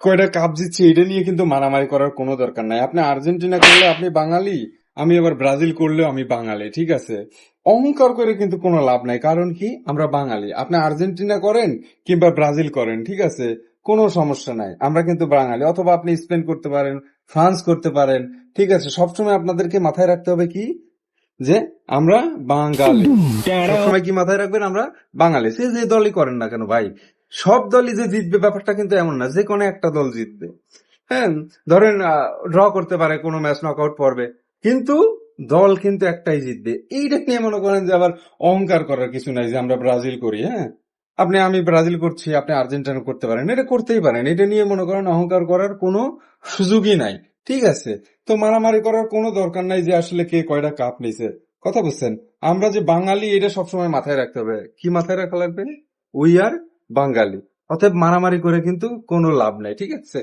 কয়টা কাপ জিতছি এটা নিয়ে কিন্তু মারামারি করার কোনো দরকার নাই। আপনি আর্জেন্টিনা করলে আপনি বাঙালি, আমি এবার ব্রাজিল করলেও আমি বাঙালি, ঠিক আছে? অহংকার করে কিন্তু কোনো লাভ নাই, কারণ কি আমরা বাঙালি। আপনি আর্জেন্টিনা করেন কিংবা ব্রাজিল করেন, ঠিক আছে, কোনো সমস্যা নাই, আমরা কিন্তু বাঙালি। অথবা আপনি স্পেন করতে পারেন, ফ্রান্স করতে পারেন, ঠিক আছে। সবসময় আপনাদেরকে মাথায় রাখতে হবে কি, যে আমরা বাঙালি। সবসময় কি মাথায় রাখবেন, আমরা বাঙালি। সে যে দলই করেন না কেন ভাই, সব দলই যে জিতবে ব্যাপারটা কিন্তু এমন না, যে কোনো একটা দল জিতবে। হ্যাঁ, ধরেন ড্র করতে পারে কোনো ম্যাচ নকআউট পর্বে, কিন্তু দল কিন্তু একটাই জিতবে। এইটা নিয়ে মনে করেন যে আবার অহংকার করার কিছু নাই যে আমরা ব্রাজিল করি। হ্যাঁ, আমি ব্রাজিল করছি, আপনি আর্জেন্টিনা করতে পারেন, এটা করতেই পারেন। এটা নিয়ে মনে করেন অহংকার করার কোনো সুযোগই নাই, ঠিক আছে? তো মারামারি করার কোনো দরকার নাই যে আসলে কে কয়টা কাপ নিছে। কথা বুঝছেন? আমরা যে বাঙালি এটা সবসময় মাথায় রাখতে হবে। কি মাথায় রাখা লাগবে? উই আর বাঙালি। অতএব মারামারি করে কিন্তু কোনো লাভ নাই, ঠিক আছে?